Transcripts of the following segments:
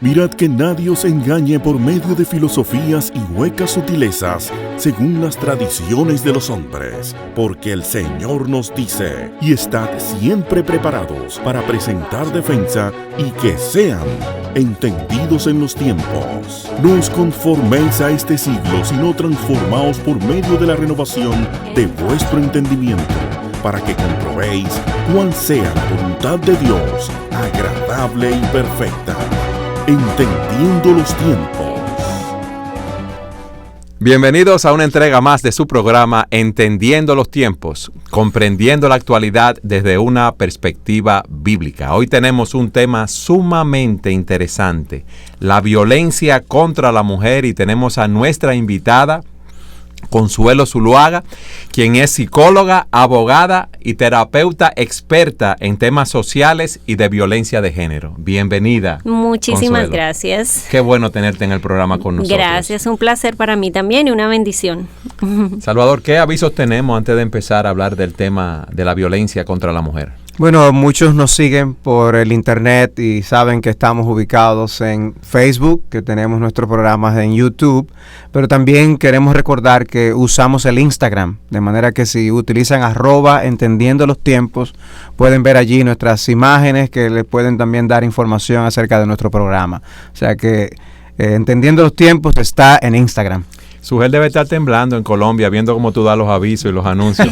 Mirad que nadie os engañe por medio de filosofías y huecas sutilezas, según las tradiciones de los hombres, porque el Señor nos dice, y estad siempre preparados para presentar defensa y que sean entendidos en los tiempos. No os conforméis a este siglo, sino transformaos por medio de la renovación de vuestro entendimiento, para que comprobéis cuál sea la voluntad de Dios, agradable y perfecta. Entendiendo los tiempos. Bienvenidos a una entrega más de su programa Entendiendo los tiempos, comprendiendo la actualidad desde una perspectiva bíblica. Hoy tenemos un tema sumamente interesante, la violencia contra la mujer, y tenemos a nuestra invitada, Consuelo Zuluaga, quien es psicóloga, abogada y terapeuta experta en temas sociales y de violencia de género. Bienvenida. Muchísimas Consuelo. Gracias. Qué bueno tenerte en el programa con nosotros. Gracias, un placer para mí también y una bendición. Salvador, ¿qué avisos tenemos antes de empezar a hablar del tema de la violencia contra la mujer? Bueno, muchos nos siguen por el internet y saben que estamos ubicados en Facebook, que tenemos nuestros programas en YouTube, pero también queremos recordar que usamos el Instagram, de manera que si utilizan @entendiendo los tiempos, pueden ver allí nuestras imágenes que les pueden también dar información acerca de nuestro programa. O sea que Entendiendo los tiempos está en Instagram. Sujel debe estar temblando en Colombia viendo cómo tú das los avisos y los anuncios.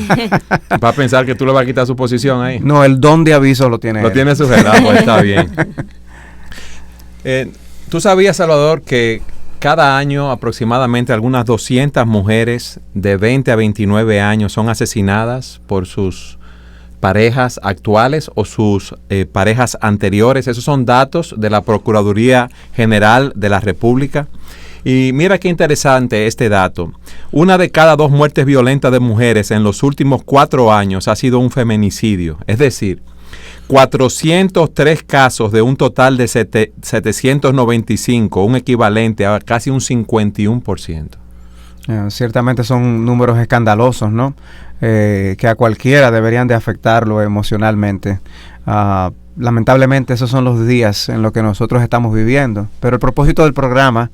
Va a pensar que tú le vas a quitar su posición ahí. No, el don de aviso lo tiene él. Lo tiene Sujel, pues está bien. ¿Tú sabías, Salvador, que cada año aproximadamente algunas 200 mujeres de 20 a 29 años son asesinadas por sus parejas actuales o sus parejas anteriores? Esos son datos de la Procuraduría General de la República. Y mira qué interesante este dato. 1 de cada 2 muertes violentas de mujeres en los últimos 4 años ha sido un feminicidio. Es decir, 403 casos de un total de 795, un equivalente a casi un 51%. Ciertamente son números escandalosos, ¿no? Que a cualquiera deberían de afectarlo emocionalmente. Lamentablemente esos son los días en los que nosotros estamos viviendo, pero el propósito del programa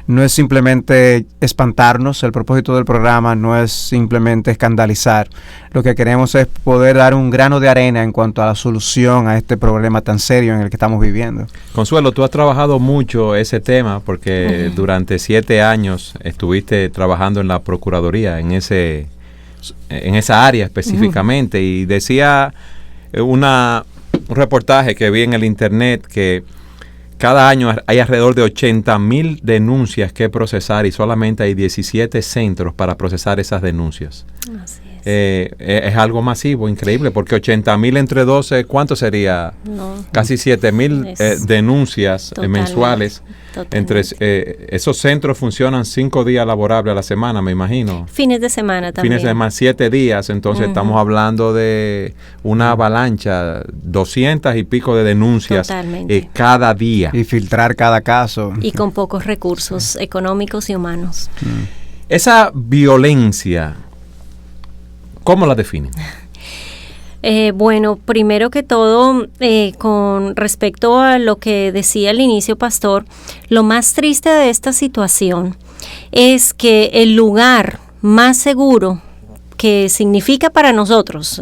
no es simplemente espantarnos, el propósito del programa no es simplemente escandalizar. Lo que queremos es poder dar un grano de arena en cuanto a la solución a este problema tan serio en el que estamos viviendo. Consuelo, tú has trabajado mucho ese tema porque durante 7 años estuviste trabajando en la Procuraduría, en esa área específicamente, y decía un reportaje que vi en el internet que cada año hay alrededor de 80,000 denuncias que procesar y solamente hay 17 centros para procesar esas denuncias. Así es. Es algo masivo, increíble, porque 80,000 entre 12, ¿cuánto sería? No. Casi 7,000 denuncias mensuales. Entre esos centros funcionan 5 días laborables a la semana, me imagino. Fines de semana también. Fines de semana, 7 días, entonces estamos hablando de una avalancha, 200 y pico de denuncias cada día. Y filtrar cada caso. Y con pocos recursos económicos y humanos. Esa violencia, ¿cómo la definen? Bueno, primero que todo, con respecto a lo que decía al inicio, Pastor, lo más triste de esta situación es que el lugar más seguro que significa para nosotros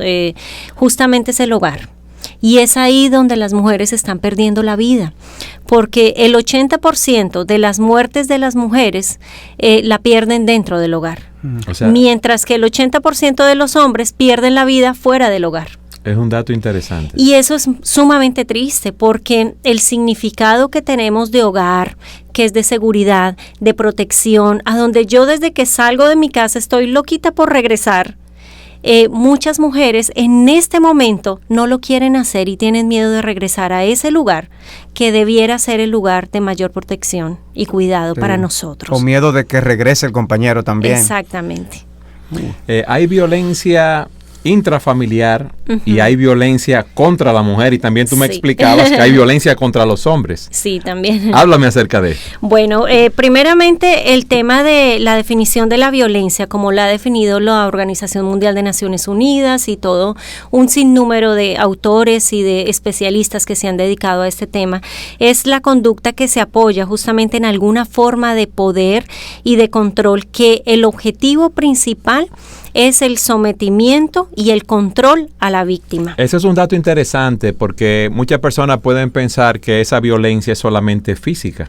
justamente es el hogar. Y es ahí donde las mujeres están perdiendo la vida, porque el 80% de las muertes de las mujeres la pierden dentro del hogar, mientras que el 80% de los hombres pierden la vida fuera del hogar. Es un dato interesante. Y eso es sumamente triste, porque el significado que tenemos de hogar, que es de seguridad, de protección, a donde yo desde que salgo de mi casa estoy loquita por regresar, muchas mujeres en este momento no lo quieren hacer y tienen miedo de regresar a ese lugar que debiera ser el lugar de mayor protección y cuidado para nosotros. O miedo de que regrese el compañero también. Exactamente. Hay violencia intrafamiliar y hay violencia contra la mujer, y también tú me explicabas que hay violencia contra los hombres. Sí, también. Háblame acerca de eso. Bueno, primeramente el tema de la definición de la violencia, como la ha definido la Organización Mundial de Naciones Unidas y todo un sinnúmero de autores y de especialistas que se han dedicado a este tema, es la conducta que se apoya justamente en alguna forma de poder y de control, que el objetivo principal es el sometimiento y el control a la víctima. Ese es un dato interesante, porque muchas personas pueden pensar que esa violencia es solamente física,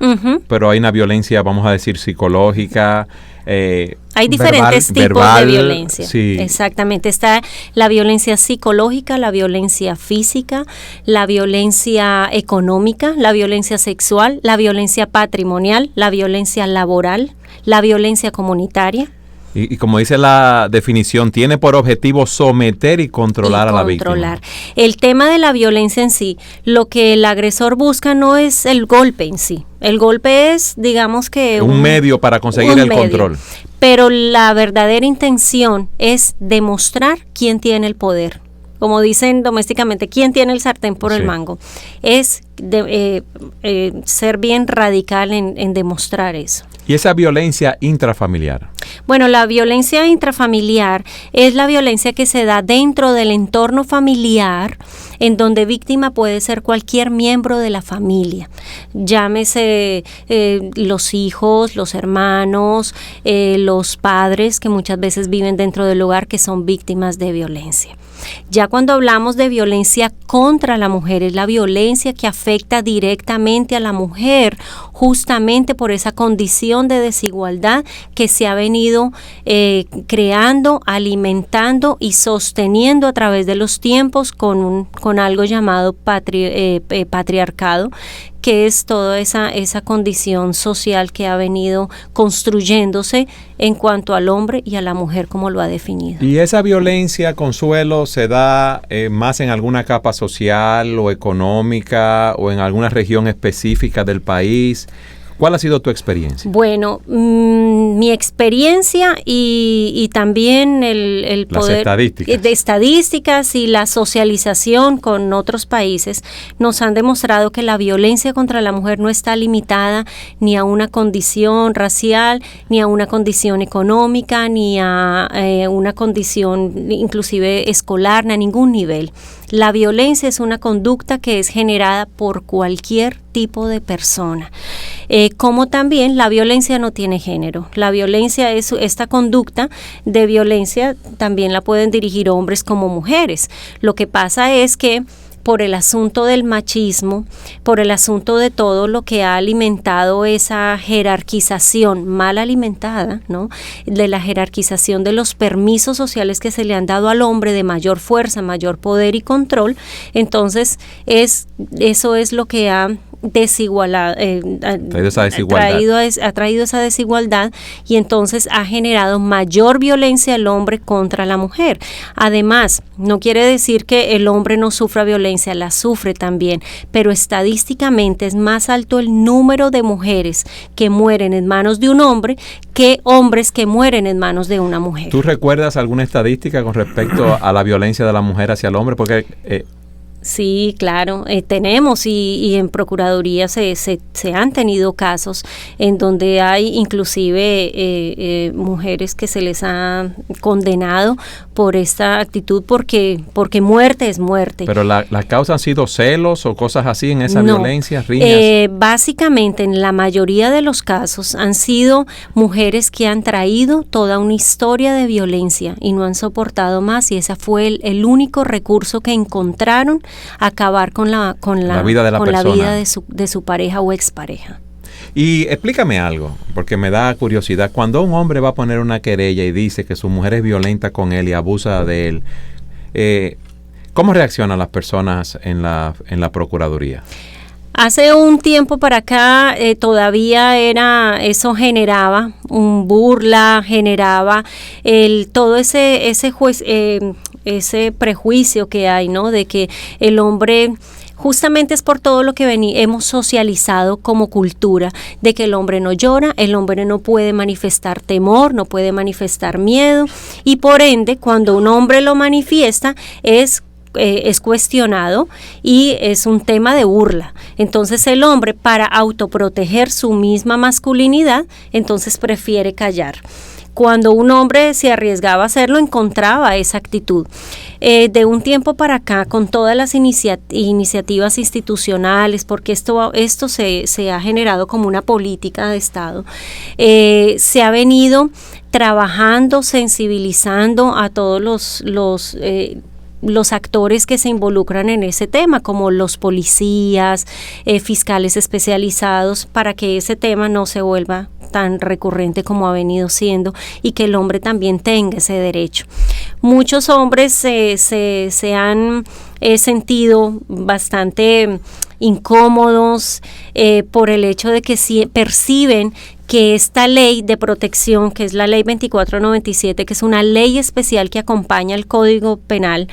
pero hay una violencia, vamos a decir, psicológica. Hay diferentes tipos de violencia. Sí. Exactamente. Está la violencia psicológica, la violencia física, la violencia económica, la violencia sexual, la violencia patrimonial, la violencia laboral, la violencia comunitaria. Y como dice la definición, tiene por objetivo someter y controlar a la víctima. El tema de la violencia en sí, lo que el agresor busca no es el golpe en sí. El golpe es, digamos que... un medio para conseguir el control. Pero la verdadera intención es demostrar quién tiene el poder. Como dicen domésticamente, ¿quién tiene el sartén por el mango? Es ser bien radical en demostrar eso. ¿Y esa violencia intrafamiliar? Bueno, la violencia intrafamiliar es la violencia que se da dentro del entorno familiar, en donde víctima puede ser cualquier miembro de la familia. Llámese los hijos, los hermanos, los padres, que muchas veces viven dentro del hogar, que son víctimas de violencia. Ya cuando hablamos de violencia contra la mujer, es la violencia que afecta directamente a la mujer, justamente por esa condición de desigualdad que se ha venido creando, alimentando y sosteniendo a través de los tiempos con algo llamado patriarcado, que es toda esa condición social que ha venido construyéndose en cuanto al hombre y a la mujer, como lo ha definido. ¿Y esa violencia, Consuelo, se da más en alguna capa social o económica o en alguna región específica del país? ¿Cuál ha sido tu experiencia? Bueno, mi experiencia y también el poder de estadísticas y la socialización con otros países nos han demostrado que la violencia contra la mujer no está limitada ni a una condición racial, ni a una condición económica, ni a una condición inclusive escolar, ni a ningún nivel. La violencia es una conducta que es generada por cualquier tipo de persona. Como también la violencia no tiene género. La violencia es esta conducta de violencia, también la pueden dirigir hombres como mujeres. Lo que pasa es que por el asunto del machismo, por el asunto de todo lo que ha alimentado esa jerarquización mal alimentada, ¿no? De la jerarquización de los permisos sociales que se le han dado al hombre de mayor fuerza, mayor poder y control, entonces eso es lo que ha ha traído esa desigualdad, y entonces ha generado mayor violencia al hombre contra la mujer. Además, no quiere decir que el hombre no sufra violencia, la sufre también, pero estadísticamente es más alto el número de mujeres que mueren en manos de un hombre que hombres que mueren en manos de una mujer. ¿Tú recuerdas alguna estadística con respecto a la violencia de la mujer hacia el hombre? Porque sí, claro, tenemos y en Procuraduría se han tenido casos en donde hay inclusive mujeres que se les ha condenado por esta actitud porque muerte es muerte. ¿Pero la causa han sido celos o cosas así en esa violencia, riñas? Básicamente en la mayoría de los casos han sido mujeres que han traído toda una historia de violencia y no han soportado más, y ese fue el único recurso que encontraron, acabar con la vida de su pareja o expareja. Y explícame algo, porque me da curiosidad. Cuando un hombre va a poner una querella y dice que su mujer es violenta con él y abusa de él, ¿cómo reaccionan las personas en la Procuraduría? Hace un tiempo para acá todavía eso generaba un burla, generaba todo ese prejuicio que hay, ¿no? De que el hombre justamente es por todo lo que hemos socializado como cultura, de que el hombre no llora, el hombre no puede manifestar temor, no puede manifestar miedo, y por ende, cuando un hombre lo manifiesta, es cuestionado y es un tema de burla. Entonces el hombre, para autoproteger su misma masculinidad, entonces prefiere callar. Cuando un hombre se arriesgaba a hacerlo, encontraba esa actitud. De un tiempo para acá, con todas las iniciativas institucionales, porque esto se ha generado como una política de Estado, se ha venido trabajando, sensibilizando a todos los actores que se involucran en ese tema, como los policías, fiscales especializados, para que ese tema no se vuelva tan recurrente como ha venido siendo y que el hombre también tenga ese derecho. Muchos hombres se han sentido bastante incómodos por el hecho de que perciben que esta ley de protección, que es la ley 2497, que es una ley especial que acompaña el Código Penal,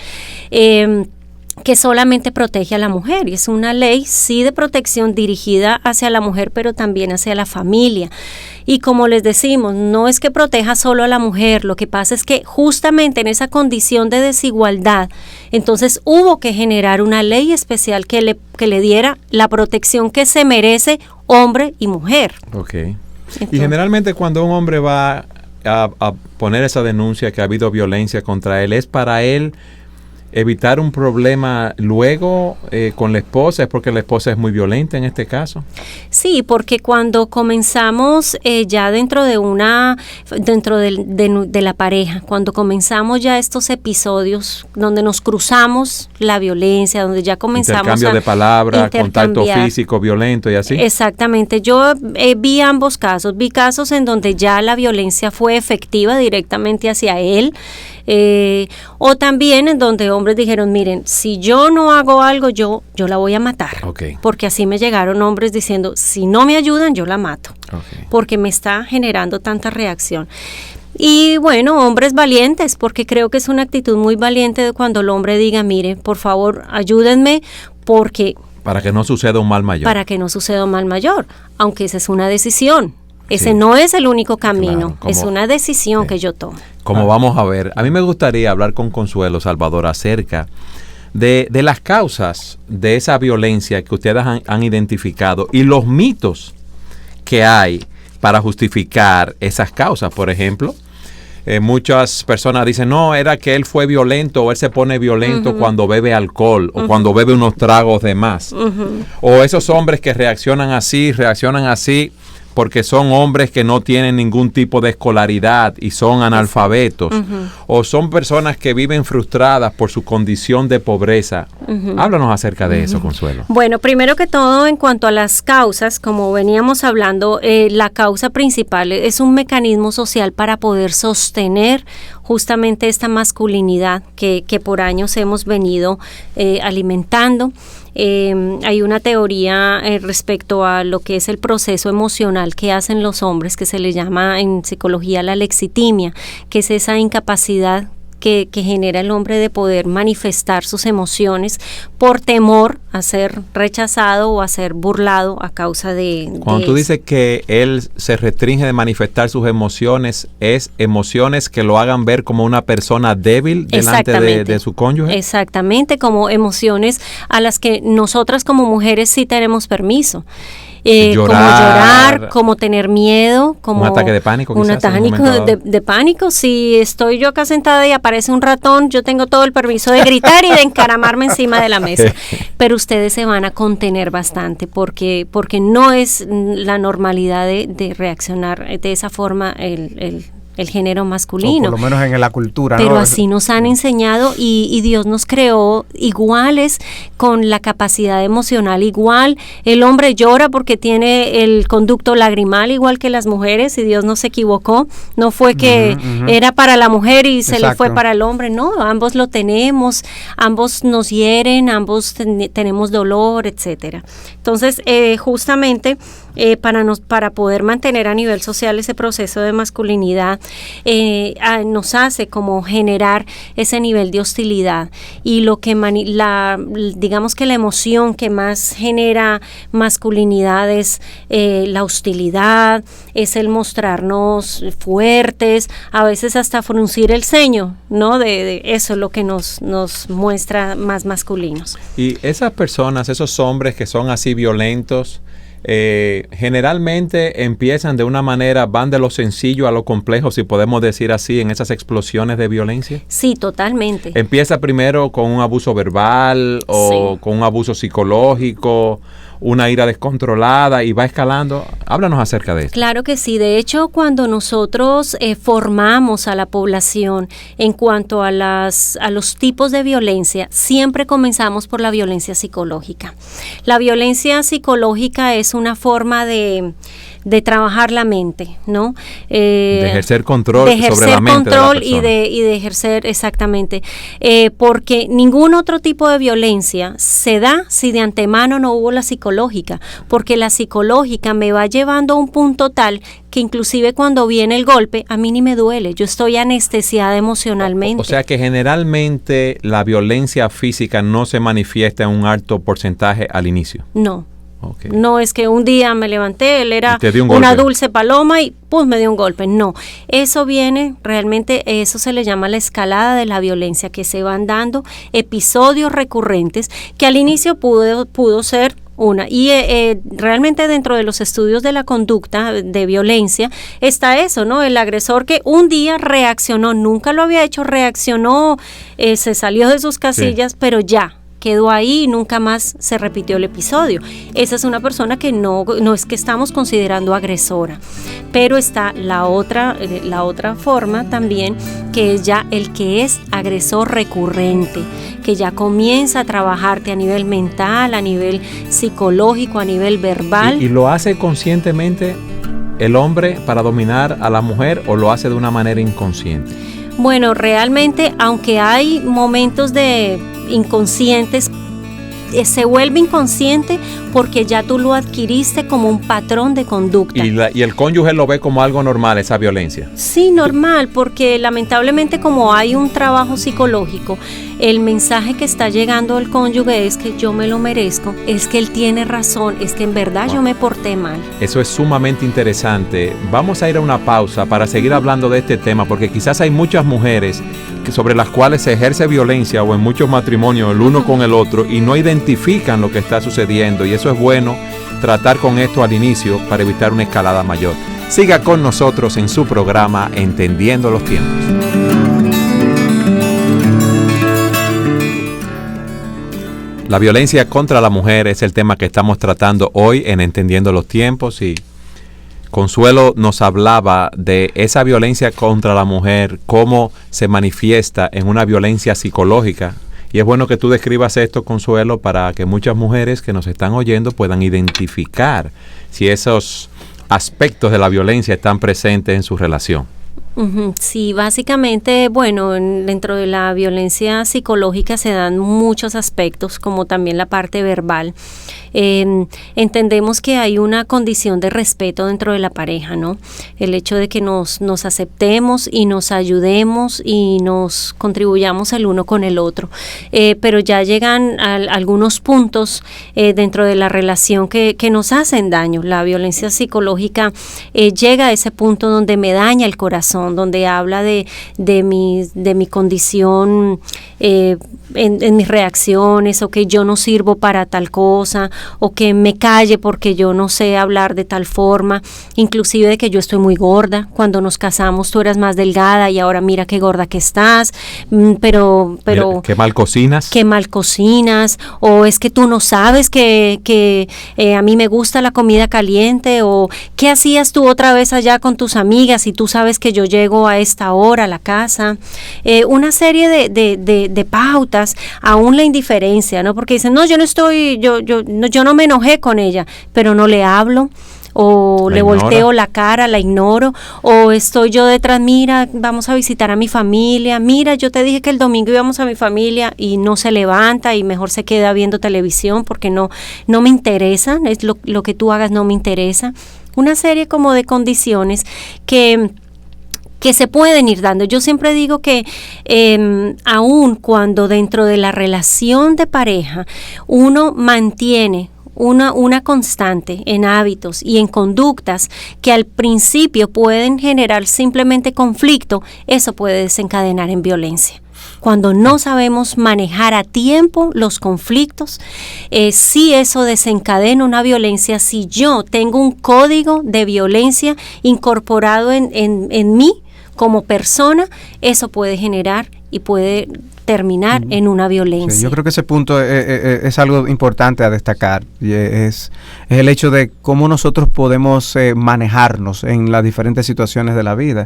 que solamente protege a la mujer, y es una ley sí de protección dirigida hacia la mujer, pero también hacia la familia. Y como les decimos, no es que proteja solo a la mujer, lo que pasa es que justamente en esa condición de desigualdad, entonces hubo que generar una ley especial que le diera la protección que se merece hombre y mujer. Okay. Y generalmente cuando un hombre va a poner esa denuncia que ha habido violencia contra él, ¿es para él evitar un problema luego con la esposa? ¿Es porque la esposa es muy violenta en este caso? Sí, porque cuando comenzamos ya dentro de la pareja, cuando comenzamos ya estos episodios donde nos cruzamos la violencia, donde ya comenzamos intercambio de palabras, contacto físico violento y así. Exactamente. Yo vi ambos casos. Vi casos en donde ya la violencia fue efectiva directamente hacia él, o también en donde hombres dijeron, miren, si yo no hago algo, yo la voy a matar. Okay. Porque así me llegaron hombres diciendo, si no me ayudan, yo la mato. Okay. Porque me está generando tanta reacción. Y bueno, hombres valientes, porque creo que es una actitud muy valiente de cuando el hombre diga, mire, por favor, ayúdenme, porque... Para que no suceda un mal mayor. Para que no suceda un mal mayor, aunque esa es una decisión. Ese Sí. no es el único camino, Claro, es una decisión sí. que yo tomo. Como vamos a ver, a mí me gustaría hablar con Consuelo Salvador acerca de las causas de esa violencia que ustedes han identificado y los mitos que hay para justificar esas causas. Por ejemplo, muchas personas dicen, no, era que él fue violento o él se pone violento cuando bebe alcohol o cuando bebe unos tragos de más. O esos hombres que reaccionan así porque son hombres que no tienen ningún tipo de escolaridad y son analfabetos, o son personas que viven frustradas por su condición de pobreza. Háblanos acerca de eso, Consuelo. Bueno, primero que todo, en cuanto a las causas, como veníamos hablando, la causa principal es un mecanismo social para poder sostener justamente esta masculinidad que por años hemos venido alimentando. Hay una teoría respecto a lo que es el proceso emocional que hacen los hombres, que se le llama en psicología la lexitimia, que es esa incapacidad que genera el hombre de poder manifestar sus emociones por temor a ser rechazado o a ser burlado a causa de... Cuando tú dices que él se restringe de manifestar sus emociones, ¿es emociones que lo hagan ver como una persona débil delante de su cónyuge? Exactamente, como emociones a las que nosotras como mujeres sí tenemos permiso. Como llorar, como tener miedo, como un ataque de pánico, un ataque de pánico. Si estoy yo acá sentada y aparece un ratón, yo tengo todo el permiso de gritar y de encaramarme encima de la mesa. Pero ustedes se van a contener bastante porque no es la normalidad de reaccionar de esa forma el género masculino. O por lo menos en la cultura. Pero ¿no? así nos han enseñado y Dios nos creó iguales, con la capacidad emocional igual. El hombre llora porque tiene el conducto lagrimal igual que las mujeres, y Dios no se equivocó. No fue que era para la mujer y se le fue para el hombre. No, ambos lo tenemos, ambos nos hieren, ambos tenemos dolor, etcétera. Entonces, justamente para poder mantener a nivel social ese proceso de masculinidad, nos hace como generar ese nivel de hostilidad. Y lo que digamos que la emoción que más genera masculinidad es la hostilidad, es el mostrarnos fuertes, a veces hasta fruncir el ceño, ¿no? De eso es lo que nos muestra más masculinos. Y esas personas, esos hombres que son así violentos, generalmente empiezan de una manera, van de lo sencillo a lo complejo, si podemos decir así, en esas explosiones de violencia. Sí, totalmente. Empieza primero con un abuso verbal o con un abuso psicológico, una ira descontrolada y va escalando. Háblanos acerca de esto. Claro que sí. De hecho, cuando nosotros formamos a la población en cuanto a los tipos de violencia, siempre comenzamos por la violencia psicológica. La violencia psicológica es una forma de trabajar la mente, ¿no? De ejercer control sobre la mente de la persona. Y de ejercer, exactamente. Porque ningún otro tipo de violencia se da si de antemano no hubo la psicológica, porque la psicológica me va llevando a un punto tal que inclusive cuando viene el golpe, a mí ni me duele, yo estoy anestesiada emocionalmente. O sea que generalmente la violencia física no se manifiesta en un alto porcentaje al inicio. No. Okay. No es que un día me levanté, él era una dulce paloma y pues me dio un golpe. No, eso viene, realmente eso se le llama la escalada de la violencia, que se van dando episodios recurrentes que al inicio pudo ser una. Y realmente dentro de los estudios de la conducta de violencia está eso, ¿no? El agresor que un día reaccionó, nunca lo había hecho, reaccionó, se salió de sus casillas, pero ya quedó ahí y nunca más se repitió el episodio. Esa es una persona que no es que estamos considerando agresora, pero está la otra forma también, que es ya el que es agresor recurrente, que ya comienza a trabajarte a nivel mental, a nivel psicológico, a nivel verbal. ¿Y lo hace conscientemente el hombre para dominar a la mujer o lo hace de una manera inconsciente? Bueno, realmente, aunque hay momentos de inconscientes, se vuelve inconsciente porque ya tú lo adquiriste como un patrón de conducta. ¿Y el cónyuge lo ve como algo normal, esa violencia? Sí, normal, porque lamentablemente como hay un trabajo psicológico, el mensaje que está llegando al cónyuge es que yo me lo merezco, es que él tiene razón, es que en verdad yo me porté mal. Eso es sumamente interesante. Vamos a ir a una pausa para seguir hablando de este tema, porque quizás hay muchas mujeres sobre las cuales se ejerce violencia o en muchos matrimonios el uno con el otro y no identifican lo que está sucediendo, y eso es bueno tratar con esto al inicio para evitar una escalada mayor. Siga con nosotros en su programa Entendiendo los Tiempos. La violencia contra la mujer es el tema que estamos tratando hoy en Entendiendo los Tiempos, y Consuelo nos hablaba de esa violencia contra la mujer, cómo se manifiesta en una violencia psicológica. Y es bueno que tú describas esto, Consuelo, para que muchas mujeres que nos están oyendo puedan identificar si esos aspectos de la violencia están presentes en su relación. Sí, básicamente, bueno, dentro de la violencia psicológica se dan muchos aspectos, como también la parte verbal. Entendemos que hay una condición de respeto dentro de la pareja, ¿no? El hecho de que nos aceptemos y nos ayudemos y nos contribuyamos el uno con el otro. Pero ya llegan algunos puntos dentro de la relación que nos hacen daño. La violencia psicológica llega a ese punto donde me daña el corazón, donde habla de mi condición en mis reacciones, o que yo no sirvo para tal cosa, o que me calle porque yo no sé hablar de tal forma, inclusive de que yo estoy muy gorda. Cuando nos casamos tú eras más delgada y ahora mira qué gorda que estás, pero mira, qué mal cocinas, o es que tú no sabes que a mí me gusta la comida caliente, o qué hacías tú otra vez allá con tus amigas y tú sabes que yo llego a esta hora a la casa. Una serie de pautas, aún la indiferencia, ¿no? Porque dicen, no, yo no me enojé con ella, pero no le hablo, o le volteo la cara, la ignoro, o estoy yo detrás, mira, vamos a visitar a mi familia, mira, yo te dije que el domingo íbamos a mi familia, y no se levanta y mejor se queda viendo televisión porque no me interesa, es lo que tú hagas no me interesa. Una serie como de condiciones que que se pueden ir dando. Yo siempre digo que aun cuando dentro de la relación de pareja uno mantiene una constante en hábitos y en conductas que al principio pueden generar simplemente conflicto, eso puede desencadenar en violencia. Cuando no sabemos manejar a tiempo los conflictos, si eso desencadena una violencia, si yo tengo un código de violencia incorporado en mí como persona, eso puede generar y puede terminar en una violencia. Sí, yo creo que ese punto es algo importante a destacar, y es el hecho de cómo nosotros podemos manejarnos en las diferentes situaciones de la vida.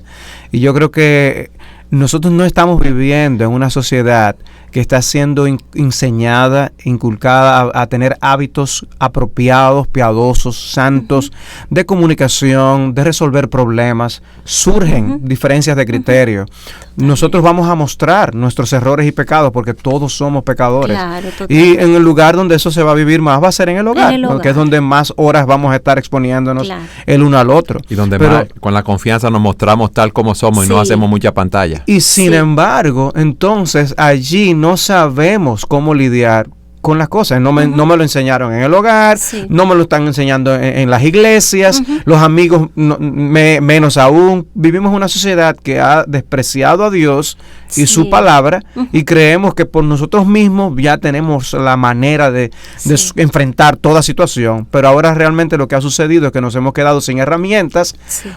Y yo creo que nosotros no estamos viviendo en una sociedad que está siendo enseñada, inculcada a tener hábitos apropiados, piadosos, santos, de comunicación, de resolver problemas. Surgen diferencias de criterio. Nosotros vamos a mostrar nuestros errores y pecados porque todos somos pecadores. Claro, y en el lugar donde eso se va a vivir más va a ser en el hogar, porque es donde más horas vamos a estar exponiéndonos el uno al otro. Y donde más con la confianza nos mostramos tal como somos y no hacemos mucha pantalla. Y sin embargo, entonces allí no sabemos cómo lidiar con las cosas. No me lo enseñaron en el hogar, no me lo están enseñando en las iglesias, los amigos menos aún. Vivimos una sociedad que ha despreciado a Dios y su palabra, y creemos que por nosotros mismos ya tenemos la manera de enfrentar toda situación, pero ahora realmente lo que ha sucedido es que nos hemos quedado sin herramientas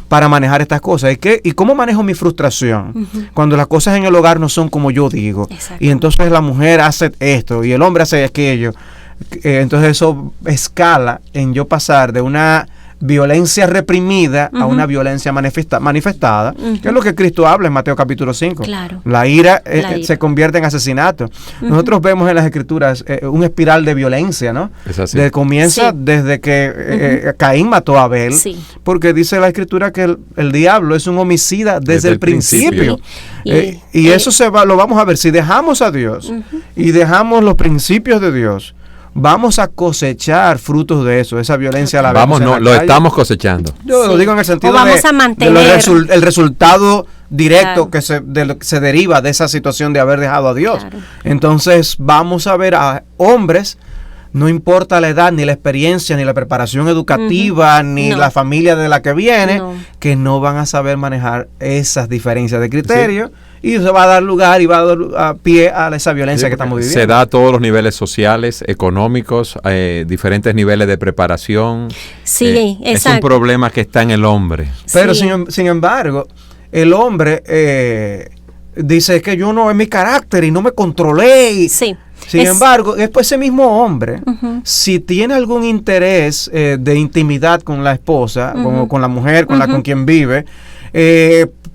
para manejar estas cosas. ¿Y cómo manejo mi frustración cuando las cosas en el hogar no son como yo digo? Y entonces la mujer hace esto y el hombre hace aquello. Entonces eso escala en yo pasar de una violencia reprimida a una violencia manifestada, que es lo que Cristo habla en Mateo capítulo 5. Claro. La ira se convierte en asesinato. Nosotros vemos en las Escrituras un espiral de violencia, ¿no? Es así. Comienza desde que Caín mató a Abel, porque dice la Escritura que el diablo es un homicida desde el principio. Y eso lo vamos a ver. Si dejamos a Dios y dejamos los principios de Dios, vamos a cosechar frutos de eso, esa violencia a la vez. Lo estamos cosechando. Yo lo digo en el sentido el resultado directo que se deriva de esa situación de haber dejado a Dios. Claro. Entonces vamos a ver a hombres, no importa la edad, ni la experiencia, ni la preparación educativa, ni la familia de la que viene, que no van a saber manejar esas diferencias de criterio. Y se va a dar lugar y va a dar pie a esa violencia que estamos viviendo. Se da a todos los niveles sociales, económicos, diferentes niveles de preparación. Sí, exacto. Es un problema que está en el hombre. Pero sin embargo, el hombre dice que yo no es mi carácter y no me controlé. Sin embargo, después ese mismo hombre, si tiene algún interés de intimidad con la esposa, con la mujer, con quien vive,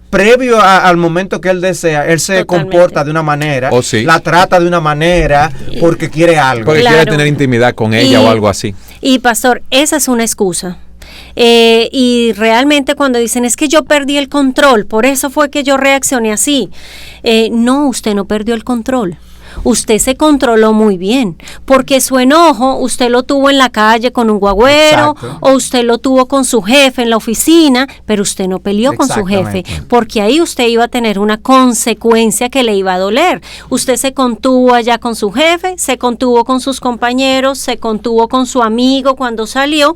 previo al momento que él desea, él se comporta de una manera, la trata de una manera porque quiere algo. Porque quiere tener intimidad con ella o algo así. Y pastor, esa es una excusa. Y realmente cuando dicen es que yo perdí el control, por eso fue que yo reaccioné así. No, usted no perdió el control. Usted se controló muy bien, porque su enojo usted lo tuvo en la calle con un guagüero, o usted lo tuvo con su jefe en la oficina, pero usted no peleó con su jefe, porque ahí usted iba a tener una consecuencia que le iba a doler. Usted se contuvo allá con su jefe, se contuvo con sus compañeros, se contuvo con su amigo cuando salió,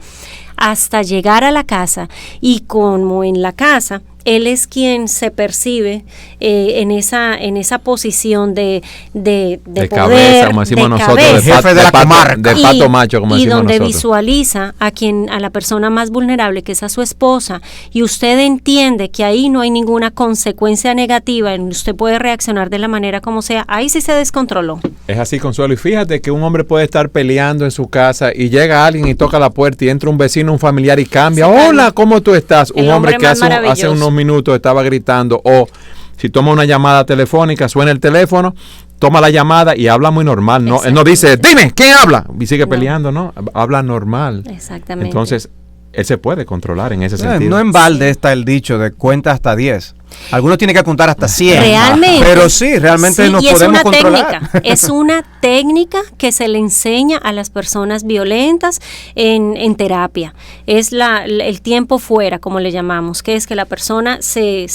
hasta llegar a la casa, y como en la casa él es quien se percibe en esa posición de poder, cabeza, como decimos nosotros, de jefe de la comarca, de pato macho, como decimos nosotros. Y donde visualiza a la persona más vulnerable, que es a su esposa, y usted entiende que ahí no hay ninguna consecuencia negativa, usted puede reaccionar de la manera como sea, ahí sí se descontroló. Es así, Consuelo, y fíjate que un hombre puede estar peleando en su casa y llega alguien y toca la puerta y entra un vecino, un familiar y cambia. Hola, ¿cómo tú estás? Un hombre que hace unos minutos estaba gritando, o si toma una llamada telefónica, suena el teléfono, toma la llamada y habla muy normal, ¿no? Él no dice, dime, ¿quién habla? Y sigue peleando, ¿no? Habla normal. Exactamente. Entonces, él se puede controlar en ese sentido. No en balde está el dicho de cuenta hasta 10. Algunos tienen que contar hasta 100. Realmente. Pero sí, realmente nos podemos controlar. Es una técnica que se le enseña a las personas violentas en terapia. Es el tiempo fuera, como le llamamos, que es que la persona se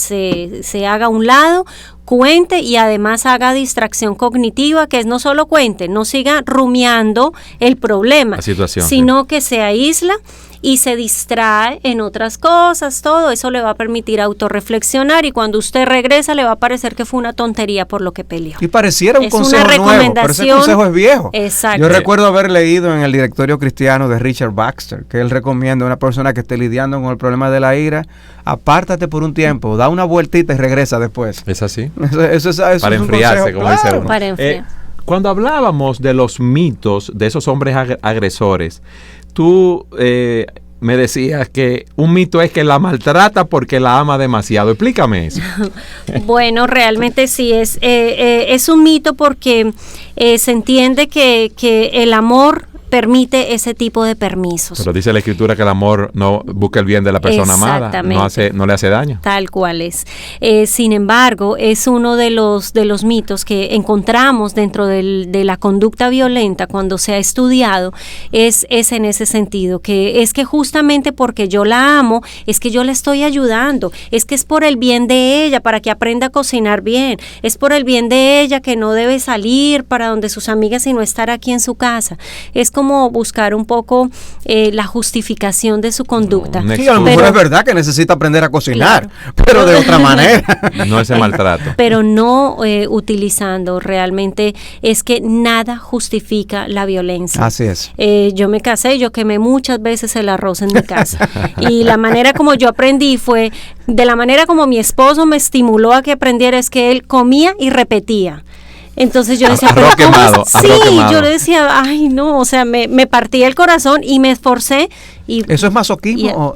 haga a un lado, cuente y además haga distracción cognitiva, que es no solo cuente, no siga rumiando el problema, la situación, sino que se aísla y se distrae en otras cosas. Todo eso le va a permitir autorreflexionar y cuando usted regresa le va a parecer que fue una tontería por lo que peleó. Y pareciera un consejo nuevo, pero ese consejo es viejo. Exacto. Yo recuerdo haber leído en el Directorio Cristiano de Richard Baxter que él recomienda a una persona que esté lidiando con el problema de la ira, apártate por un tiempo, da una vueltita y regresa después. ¿Es así? Eso para es enfriarse, como dice uno. Para enfriar. Cuando hablábamos de los mitos de esos hombres agresores, tú me decías que un mito es que la maltrata porque la ama demasiado. Explícame eso. Bueno, realmente sí, es un mito porque se entiende que el amor permite ese tipo de permisos. Pero dice la Escritura que el amor no busca el bien de la persona amada, no le hace daño. Tal cual es. Sin embargo, es uno de los mitos que encontramos dentro de la conducta violenta cuando se ha estudiado, es en ese sentido, que es que justamente porque yo la amo, es que yo la estoy ayudando, es que es por el bien de ella, para que aprenda a cocinar bien, es por el bien de ella que no debe salir para donde sus amigas sino estar aquí en su casa. Es como buscar un poco la justificación de su conducta. Sí, a lo mejor es verdad que necesita aprender a cocinar, pero de otra manera. No ese maltrato. Pero no utilizando realmente, es que nada justifica la violencia. Así es. Yo me casé, yo quemé muchas veces el arroz en mi casa. Y la manera como yo aprendí fue, de la manera como mi esposo me estimuló a que aprendiera, es que él comía y repetía. Entonces yo decía, arroz quemado, sí, yo le decía, ay no, o sea, me partía el corazón y me esforcé. Y, ¿eso es masoquismo? No.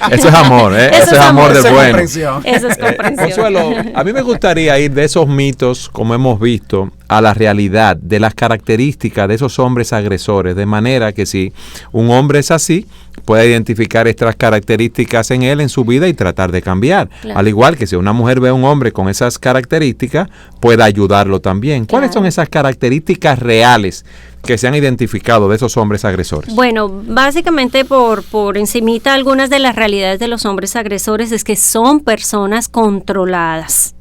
Eso es amor, ¿eh? Eso es amor de bueno. Eso es comprensión. Consuelo, a mí me gustaría ir de esos mitos, como hemos visto, a la realidad de las características de esos hombres agresores, de manera que si un hombre es así, puede identificar estas características en él, en su vida y tratar de cambiar. Claro. Al igual que si una mujer ve a un hombre con esas características, puede ayudarlo también. ¿Cuáles son esas características reales que se han identificado de esos hombres agresores? Bueno, básicamente por encimita, algunas de las realidades de los hombres agresores es que son personas controladas.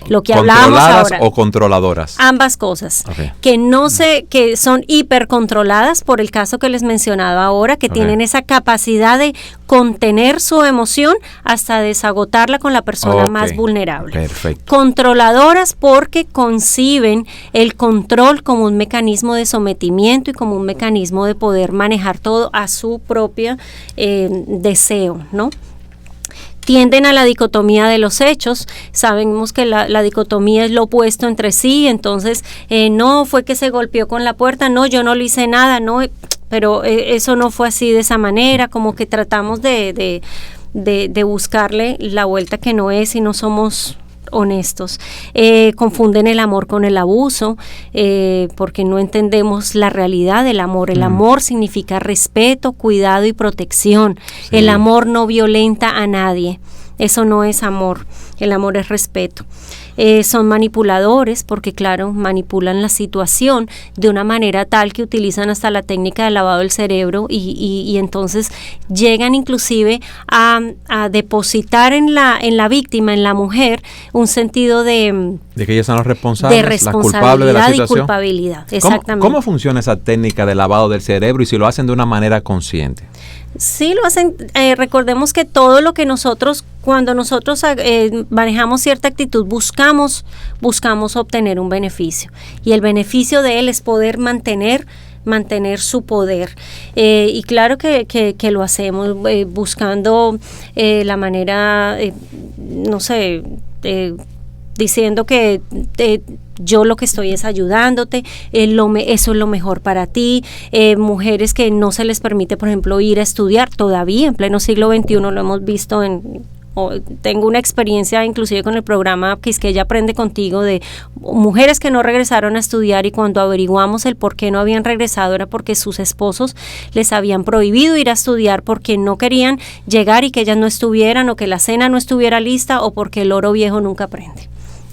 Lo que hablábamos ahora, o controladoras. Ambas cosas. Okay. Que son hipercontroladas por el caso que les mencionaba ahora, que tienen esa capacidad de contener su emoción hasta desagotarla con la persona más vulnerable. Perfecto. Controladoras porque conciben el control como un mecanismo de sometimiento y como un mecanismo de poder manejar todo a su propio deseo, ¿no? Tienden a la dicotomía de los hechos. Sabemos que la dicotomía es lo opuesto entre sí, entonces no fue que se golpeó con la puerta, no, yo no le hice nada, no, pero eso no fue así de esa manera, como que tratamos de buscarle la vuelta que no es y no somos honestos. Confunden el amor con el abuso, porque no entendemos la realidad del amor. El amor significa respeto, cuidado y protección. Sí. El amor no violenta a nadie. Eso no es amor. El amor es respeto. Son manipuladores porque, claro, manipulan la situación de una manera tal que utilizan hasta la técnica del lavado del cerebro y entonces llegan inclusive a depositar en la víctima, en la mujer, un sentido de que ellas son los responsables, de responsabilidad, las culpables de la situación. Y culpabilidad, exactamente. ¿Cómo funciona esa técnica de lavado del cerebro y si lo hacen de una manera consciente? Sí, lo hacen. Recordemos que todo lo que cuando nosotros manejamos cierta actitud, buscamos obtener un beneficio. Y el beneficio de él es poder mantener su poder. Y claro que lo hacemos buscando la manera, no sé, diciendo que yo lo que estoy es ayudándote, eso es lo mejor para ti. Mujeres que no se les permite, por ejemplo, ir a estudiar todavía en pleno siglo XXI, lo hemos visto en tengo una experiencia inclusive con el programa Quisqueya Aprende Contigo de mujeres que no regresaron a estudiar, y cuando averiguamos el por qué no habían regresado era porque sus esposos les habían prohibido ir a estudiar porque no querían llegar y que ellas no estuvieran, o que la cena no estuviera lista, o porque el oro viejo nunca aprende.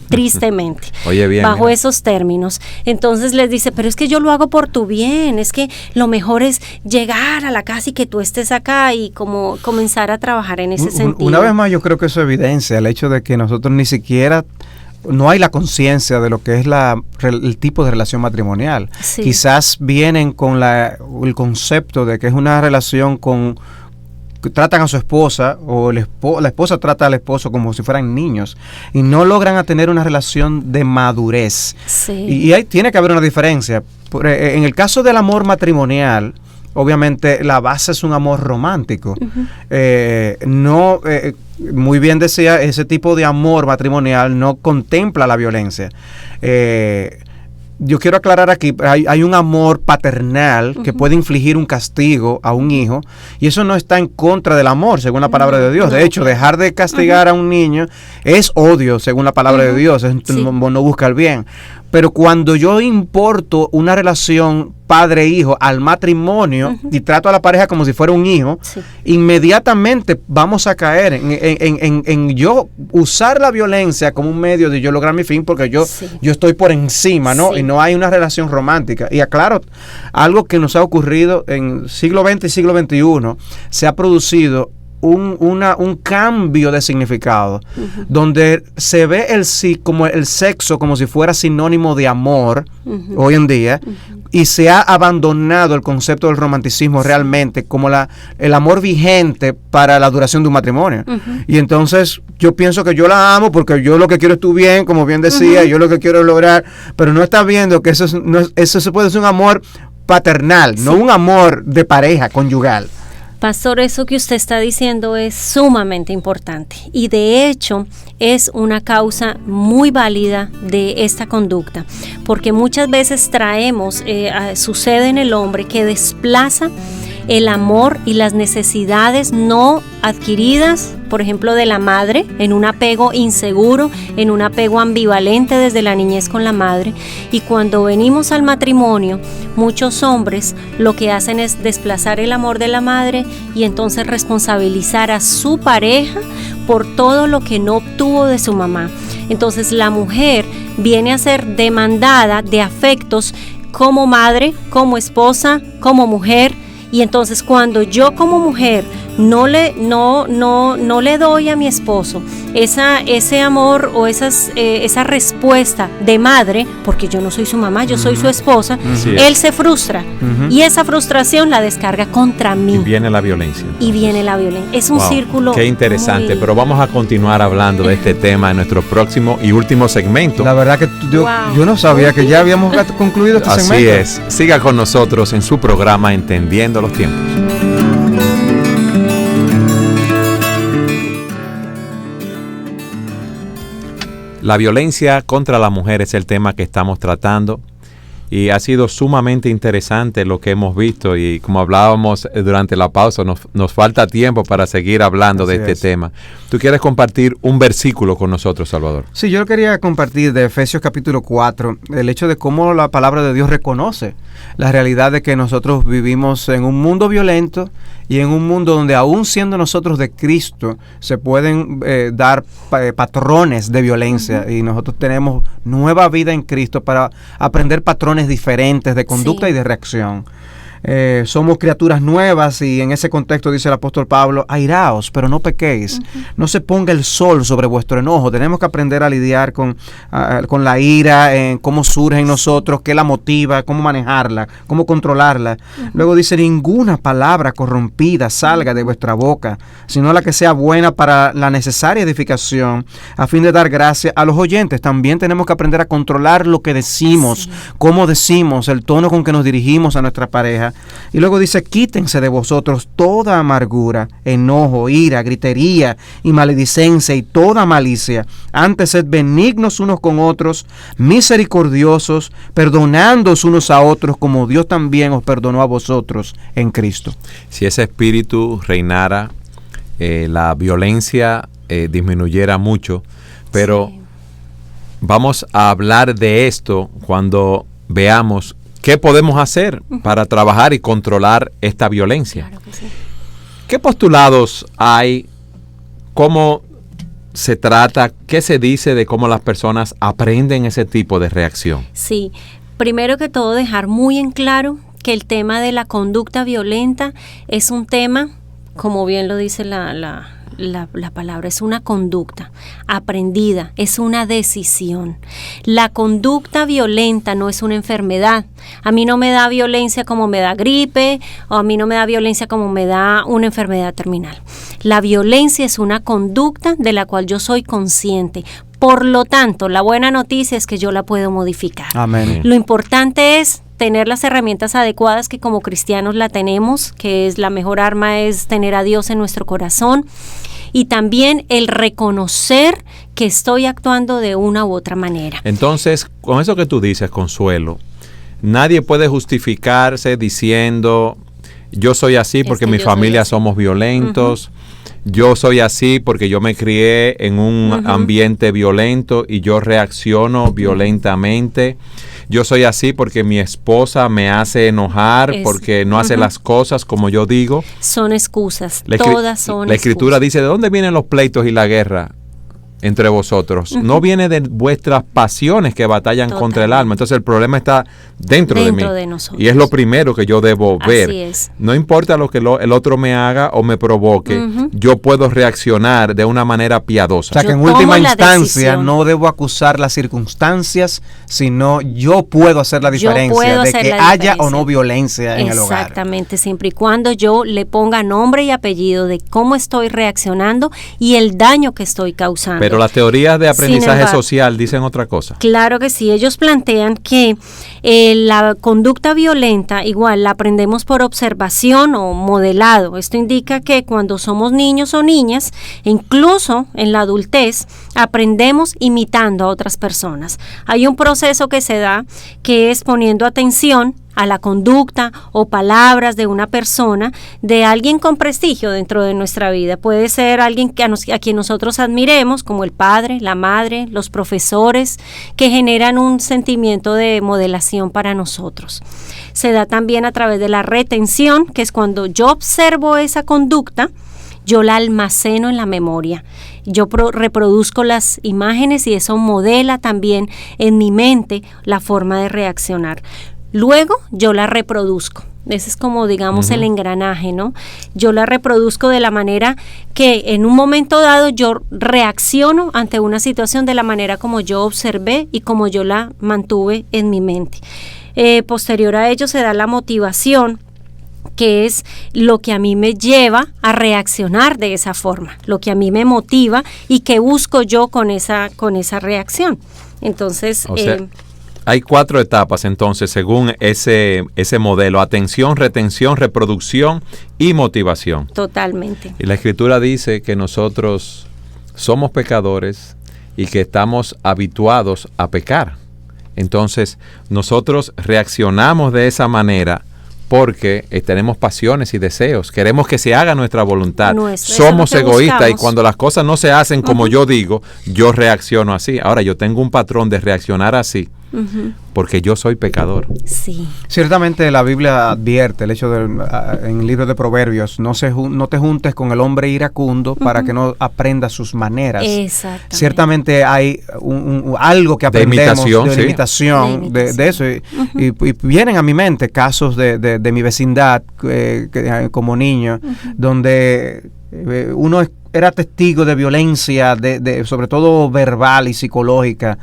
Tristemente. Oye, bien, bajo esos términos. Entonces les dice, pero es que yo lo hago por tu bien, es que lo mejor es llegar a la casa y que tú estés acá, y como comenzar a trabajar en ese sentido. Una vez más, yo creo que eso evidencia el hecho de que nosotros ni siquiera, no hay la conciencia de lo que es el tipo de relación matrimonial. Sí. Quizás vienen con el concepto de que es una relación que tratan a su esposa, o la esposa trata al esposo como si fueran niños, y no logran tener una relación de madurez. Sí. Y ahí tiene que haber una diferencia. En el caso del amor matrimonial, obviamente la base es un amor romántico. Muy bien decía, ese tipo de amor matrimonial no contempla la violencia. Yo quiero aclarar aquí, hay un amor paternal que puede infligir un castigo a un hijo, y eso no está en contra del amor, según la palabra de Dios. De hecho, dejar de castigar a un niño es odio, según la palabra de Dios, no busca el bien. Pero cuando yo importo una relación padre-hijo al matrimonio y trato a la pareja como si fuera un hijo, inmediatamente vamos a caer en yo usar la violencia como un medio de yo lograr mi fin, porque yo estoy por encima, ¿no? Y no hay una relación romántica. Y aclaro, algo que nos ha ocurrido en siglo XX y siglo XXI, se ha producido un cambio de significado, donde se ve el sexo como si fuera sinónimo de amor hoy en día, y se ha abandonado el concepto del romanticismo realmente como el amor vigente para la duración de un matrimonio. Y entonces yo pienso que yo la amo porque yo lo que quiero es tu bien, como bien decía, yo lo que quiero es lograr, pero no está viendo que eso se puede ser un amor paternal, no un amor de pareja conyugal. Pastor, eso que usted está diciendo es sumamente importante, y de hecho es una causa muy válida de esta conducta, porque muchas veces sucede en el hombre que desplaza el amor y las necesidades no adquiridas, por ejemplo, de la madre, en un apego inseguro, en un apego ambivalente desde la niñez con la madre. Y cuando venimos al matrimonio, muchos hombres lo que hacen es desplazar el amor de la madre y entonces responsabilizar a su pareja por todo lo que no obtuvo de su mamá. Entonces la mujer viene a ser demandada de afectos como madre, como esposa, como mujer. Y entonces cuando yo como mujer no le doy a mi esposo ese amor o esa respuesta de madre, porque yo no soy su mamá, yo soy su esposa, él se frustra, y esa frustración la descarga contra mí. Y viene la violencia. Es un círculo. Qué interesante, pero vamos a continuar hablando de este tema en nuestro próximo y último segmento. La verdad que yo no sabía que ya habíamos concluido este segmento. Así es. Siga con nosotros en su programa Entendiendo los Tiempos. La violencia contra la mujer es el tema que estamos tratando, y ha sido sumamente interesante lo que hemos visto, y como hablábamos durante la pausa, nos falta tiempo para seguir hablando de este tema. ¿Tú quieres compartir un versículo con nosotros, Salvador? Sí, yo quería compartir de Efesios capítulo 4, el hecho de cómo la palabra de Dios reconoce la realidad de que nosotros vivimos en un mundo violento y en un mundo donde, aún siendo nosotros de Cristo, se pueden dar patrones de violencia, y nosotros tenemos nueva vida en Cristo para aprender patrones diferentes de conducta y de reacción. Somos criaturas nuevas, y en ese contexto dice el apóstol Pablo: airaos, pero no pequéis. No se ponga el sol sobre vuestro enojo. Tenemos que aprender a lidiar con la ira, cómo surge en nosotros, qué la motiva, cómo manejarla, cómo controlarla. Luego dice: ninguna palabra corrompida salga de vuestra boca, sino la que sea buena para la necesaria edificación, a fin de dar gracia a los oyentes. También tenemos que aprender a controlar lo que decimos, cómo decimos, el tono con que nos dirigimos a nuestra pareja. Y luego dice: quítense de vosotros toda amargura, enojo, ira, gritería y maledicencia y toda malicia. Antes sed benignos unos con otros, misericordiosos, perdonándoos unos a otros, como Dios también os perdonó a vosotros en Cristo. Si ese espíritu reinara, la violencia disminuyera mucho, pero Sí. vamos a hablar de esto cuando veamos qué podemos hacer para trabajar y controlar esta violencia. Claro que sí. ¿Qué postulados hay? ¿Cómo se trata? ¿Qué se dice de cómo las personas aprenden ese tipo de reacción? Sí, primero que todo dejar muy en claro que el tema de la conducta violenta es un tema, como bien lo dice la palabra, es una conducta aprendida, es una decisión. La conducta violenta no es una enfermedad. A mí no me da violencia como me da gripe, o a mí no me da violencia como me da una enfermedad terminal. La violencia es una conducta de la cual yo soy consciente. Por lo tanto, la buena noticia es que yo la puedo modificar. Amén. Lo importante es tener las herramientas adecuadas, que como cristianos la tenemos, que es la mejor arma, es tener a Dios en nuestro corazón, y también el reconocer que estoy actuando de una u otra manera. Entonces, con eso que tú dices, Consuelo, nadie puede justificarse diciendo, yo soy así porque que mi yo soy familia así. somos violentos, yo soy así porque yo me crié en un ambiente violento y yo reacciono violentamente. Yo soy así porque mi esposa me hace enojar, porque no hace las cosas como yo digo. Son excusas, La todas son La Escritura excusas. dice, ¿de dónde vienen los pleitos y la guerra entre vosotros? No viene de vuestras pasiones que batallan contra el alma. Entonces el problema está dentro de mí. de nosotros. Y es lo primero que yo debo ver. Así es. No importa lo que el otro me haga o me provoque, yo puedo reaccionar de una manera piadosa. O sea, que en Yo última tomo la instancia decisión. no debo acusar las circunstancias, sino yo puedo hacer la Yo diferencia puedo de hacer que la haya o diferencia. no violencia en el hogar. Exactamente, siempre y cuando yo le ponga nombre y apellido de cómo estoy reaccionando y el daño que estoy causando. Pero las teorías de aprendizaje embargo, social dicen otra cosa. Claro que sí, ellos plantean que la conducta violenta igual la aprendemos por observación o modelado. Esto indica que cuando somos niños o niñas, incluso en la adultez, aprendemos imitando a otras personas. Hay un proceso que se da que es poniendo atención a la conducta o palabras de una persona, de alguien con prestigio dentro de nuestra vida. Puede ser alguien a quien nosotros admiremos, como el padre, la madre, los profesores, que generan un sentimiento de modelación para nosotros. Se da también a través de la retención, que es cuando yo observo esa conducta, yo la almaceno en la memoria. Yo reproduzco las imágenes y eso modela también en mi mente la forma de reaccionar. Luego yo la reproduzco. Ese es como, digamos, el engranaje, ¿no? Yo la reproduzco de la manera que en un momento dado yo reacciono ante una situación de la manera como yo observé y como yo la mantuve en mi mente. Posterior a ello se da la motivación, que es lo que a mí me lleva a reaccionar de esa forma, lo que a mí me motiva y que busco yo con esa reacción. Entonces, O sea, hay 4 etapas entonces según ese modelo: atención, retención, reproducción y motivación. totalmente. Y la Escritura dice que nosotros somos pecadores y que estamos habituados a pecar. Entonces nosotros reaccionamos de esa manera porque tenemos pasiones y deseos. Queremos que se haga nuestra voluntad. Somos egoístas y cuando las cosas no se hacen como yo digo, yo reacciono así. Ahora, yo tengo un patrón de reaccionar así porque yo soy pecador. Sí. Ciertamente la Biblia advierte el hecho de, en el libro de Proverbios, no te juntes con el hombre iracundo para que no aprendas sus maneras. Exactamente. Ciertamente hay algo que aprendemos de imitación de eso. Y vienen a mi mente casos de mi vecindad como niño, donde uno era testigo de violencia, sobre todo verbal y psicológica,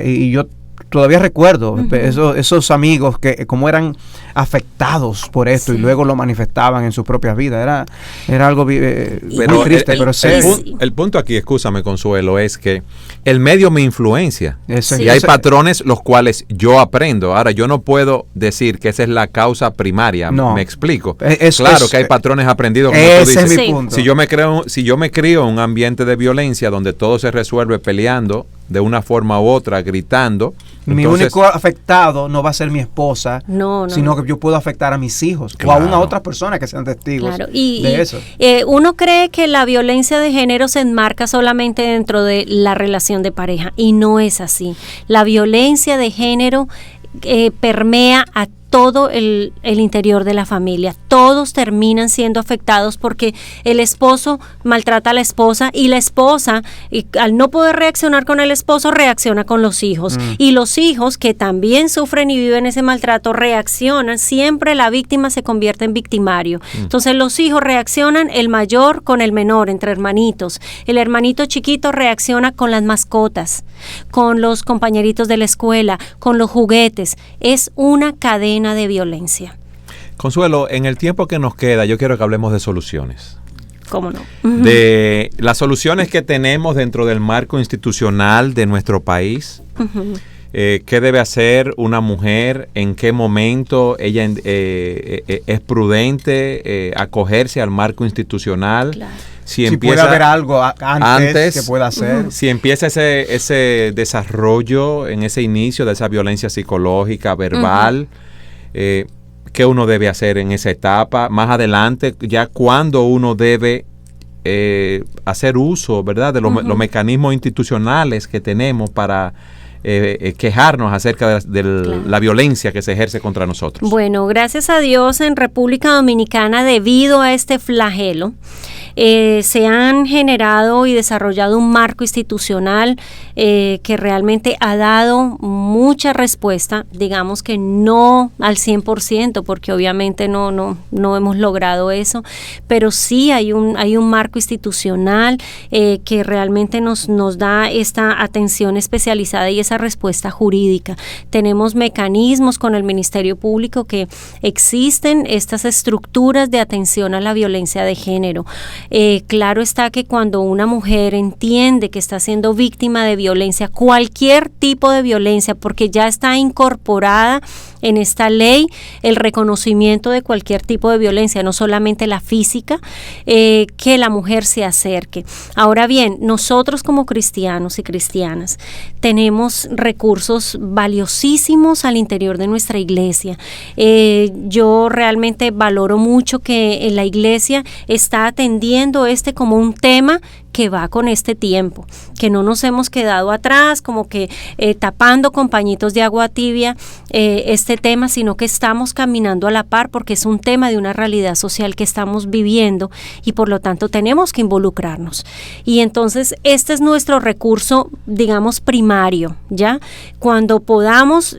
y yo todavía recuerdo esos amigos que como eran afectados por esto y luego lo manifestaban en sus propias vidas. Era algo muy triste, pero serio. El punto aquí, escúchame, Consuelo, es que el medio me influencia. Sí. Y hay patrones los cuales yo aprendo. Ahora, yo no puedo decir que esa es la causa primaria. No. Me explico. Claro que hay patrones aprendidos, como tú dices. Es mi punto. Si yo me crío en un ambiente de violencia donde todo se resuelve peleando, de una forma u otra gritando. Mi único afectado no va a ser mi esposa, sino que yo puedo afectar a mis hijos o a una otra persona que sean testigos de eso. Uno cree que la violencia de género se enmarca solamente dentro de la relación de pareja y no es así. La violencia de género permea a todo el interior de la familia. Todos terminan siendo afectados porque el esposo maltrata a la esposa y la esposa, al no poder reaccionar con el esposo, reacciona con los hijos. Y los hijos, que también sufren y viven ese maltrato, reaccionan. Siempre la víctima se convierte en victimario. Entonces los hijos reaccionan, el mayor con el menor, entre hermanitos. El hermanito chiquito reacciona con las mascotas, con los compañeritos de la escuela, con los juguetes. Es una cadena de violencia. Consuelo, en el tiempo que nos queda, yo quiero que hablemos de soluciones. ¿Cómo no? De las soluciones que tenemos dentro del marco institucional de nuestro país. ¿Qué debe hacer una mujer? ¿En qué momento ella es prudente acogerse al marco institucional? Claro. Si puede haber algo antes que pueda hacer. Si empieza ese desarrollo, en ese inicio de esa violencia psicológica, verbal, ¿qué uno debe hacer en esa etapa? Más adelante, ya cuando uno debe hacer uso, ¿verdad?, de los mecanismos institucionales que tenemos para quejarnos acerca de la violencia que se ejerce contra nosotros. Bueno, gracias a Dios en República Dominicana, debido a este flagelo, se han generado y desarrollado un marco institucional que realmente ha dado mucha respuesta, digamos que no al 100%, porque obviamente no hemos logrado eso, pero sí hay un marco institucional que realmente nos da esta atención especializada y esa respuesta jurídica. Tenemos mecanismos con el Ministerio Público que existen estas estructuras de atención a la violencia de género. Claro está que cuando una mujer entiende que está siendo víctima de violencia, cualquier tipo de violencia, porque ya está incorporada en esta ley el reconocimiento de cualquier tipo de violencia, no solamente la física, que la mujer se acerque. Ahora bien, nosotros como cristianos y cristianas tenemos recursos valiosísimos al interior de nuestra iglesia. Yo realmente valoro mucho que la iglesia está atendiendo como un tema que va con este tiempo, que no nos hemos quedado atrás como que tapando con pañitos de agua tibia este tema, sino que estamos caminando a la par porque es un tema de una realidad social que estamos viviendo y por lo tanto tenemos que involucrarnos. Y entonces este es nuestro recurso, digamos, primario, ¿ya? Cuando podamos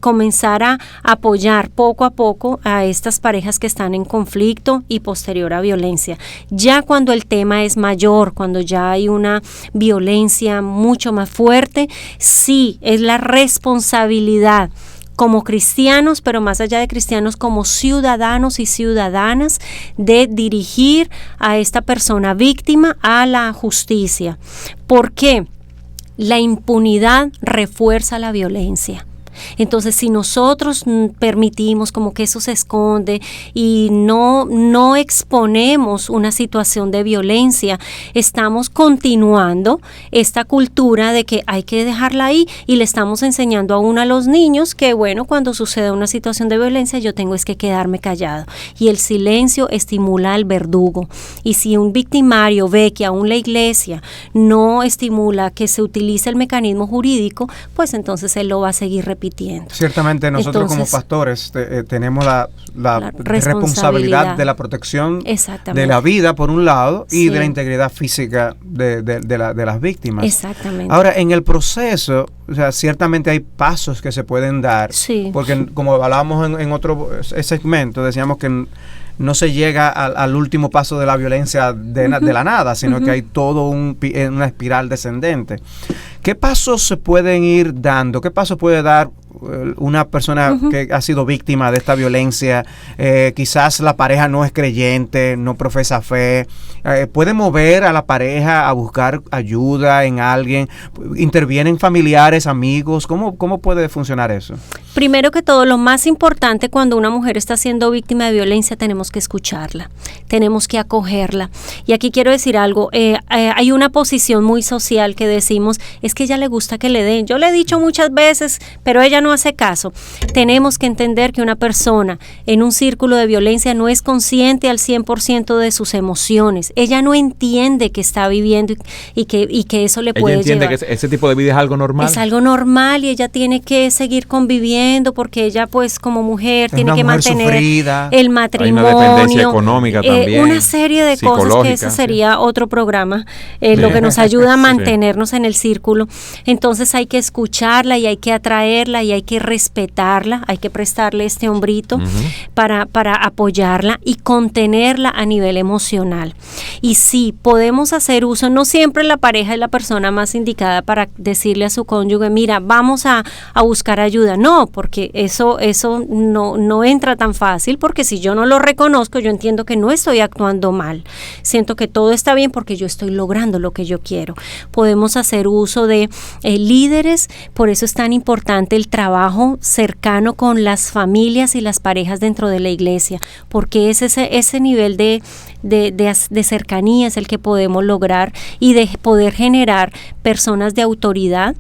comenzar a apoyar poco a poco a estas parejas que están en conflicto y posterior a violencia. Ya cuando el tema es mayor, cuando ya hay una violencia mucho más fuerte, sí, es la responsabilidad como cristianos, pero más allá de cristianos, como ciudadanos y ciudadanas, de dirigir a esta persona víctima a la justicia. ¿Por qué? La impunidad refuerza la violencia. Entonces, si nosotros permitimos como que eso se esconde y no exponemos una situación de violencia, estamos continuando esta cultura de que hay que dejarla ahí y le estamos enseñando aún a los niños que, bueno, cuando suceda una situación de violencia yo tengo es que quedarme callado. Y el silencio estimula al verdugo. Y si un victimario ve que aún la iglesia no estimula que se utilice el mecanismo jurídico, pues entonces él lo va a seguir repitiendo. Ciertamente nosotros como pastores tenemos la responsabilidad de la protección de la vida por un lado y de la integridad física de las víctimas. Exactamente. Ahora, en el proceso, o sea, ciertamente hay pasos que se pueden dar, porque como hablábamos en otro segmento, decíamos que no se llega al último paso de la violencia de la nada, sino que hay todo una espiral descendente. ¿Qué pasos se pueden ir dando? ¿Qué pasos puede dar una persona que ha sido víctima de esta violencia? Quizás la pareja no es creyente, no profesa fe. ¿Puede mover a la pareja a buscar ayuda en alguien? ¿Intervienen familiares, amigos? ¿Cómo puede funcionar eso? Primero que todo, lo más importante cuando una mujer está siendo víctima de violencia, tenemos que escucharla, tenemos que acogerla. Y aquí quiero decir algo, hay una posición muy social que decimos, es que ella le gusta que le den. Yo le he dicho muchas veces, pero ella no hace caso. Tenemos que entender que una persona en un círculo de violencia no es consciente al 100% de sus emociones. Ella no entiende que está viviendo y que eso le puede llevar. Ella entiende que ese tipo de vida es algo normal. Es algo normal y ella tiene que seguir conviviendo porque ella, pues, como mujer tiene que mantener sufrida. el matrimonio. Hay una dependencia económica también. Una serie de cosas que ese sería otro programa, lo que nos ayuda a mantenernos en el círculo. Entonces hay que escucharla y hay que atraerla y hay que respetarla, hay que prestarle este hombrito para apoyarla y contenerla a nivel emocional. Y sí, podemos hacer uso, no siempre la pareja es la persona más indicada para decirle a su cónyuge, mira, vamos a buscar ayuda. No, porque eso no entra tan fácil, porque si yo no lo reconozco, yo entiendo que no estoy actuando mal. Siento que todo está bien porque yo estoy logrando lo que yo quiero. Podemos hacer uso de líderes, por eso es tan importante el trabajo cercano con las familias y las parejas dentro de la iglesia, porque es ese nivel de cercanía es el que podemos lograr y de poder generar personas de autoridad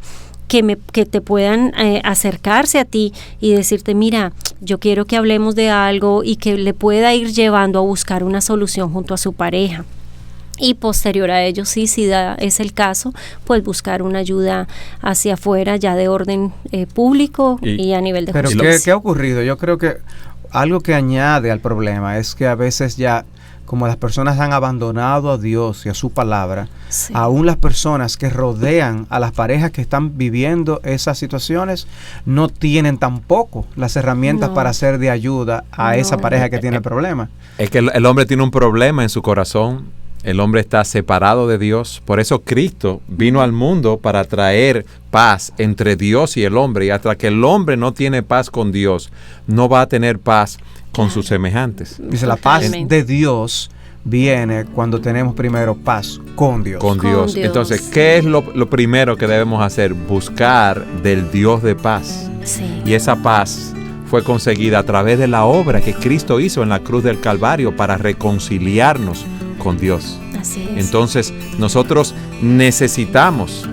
que te puedan acercarse a ti y decirte, mira, yo quiero que hablemos de algo y que le pueda ir llevando a buscar una solución junto a su pareja. Y posterior a ello, si es el caso, pues buscar una ayuda hacia afuera ya de orden público y a nivel de justicia. Pero ¿qué ha ocurrido? Yo creo que algo que añade al problema es que a veces ya, como las personas han abandonado a Dios y a su palabra, aún las personas que rodean a las parejas que están viviendo esas situaciones no tienen tampoco las herramientas para ser de ayuda a esa pareja que tiene el problema. Es que el hombre tiene un problema en su corazón. El hombre está separado de Dios. Por eso Cristo vino al mundo para traer paz entre Dios y el hombre. Y hasta que el hombre no tiene paz con Dios, no va a tener paz con sus semejantes. Dice, la paz de Dios viene cuando tenemos primero paz con Dios. Con Dios. Entonces, ¿qué es lo primero que debemos hacer? Buscar del Dios de paz. Sí. Y esa paz fue conseguida a través de la obra que Cristo hizo en la cruz del Calvario para reconciliarnos con Dios. Así es. Entonces, nosotros necesitamos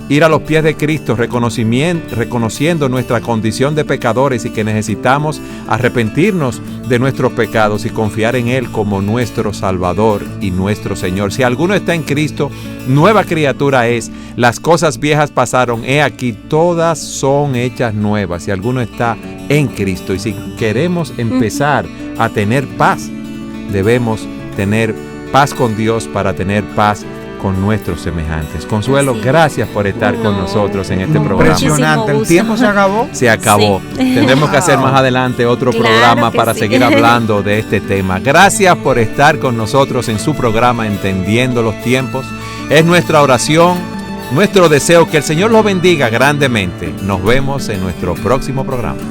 ir a los pies de Cristo reconociendo nuestra condición de pecadores y que necesitamos arrepentirnos de nuestros pecados y confiar en Él como nuestro Salvador y nuestro Señor. Si alguno está en Cristo, nueva criatura es. Las cosas viejas pasaron, he aquí, todas son hechas nuevas. Si alguno está en Cristo y si queremos empezar a tener paz, debemos tener paz con Dios para tener paz con nuestros semejantes. Consuelo, gracias por estar con nosotros en este programa. Impresionante, ¿el tiempo se acabó? Se acabó. Sí. Tendremos que hacer más adelante otro programa para seguir hablando de este tema. Gracias por estar con nosotros en su programa Entendiendo los Tiempos. Es nuestra oración, nuestro deseo que el Señor los bendiga grandemente. Nos vemos en nuestro próximo programa.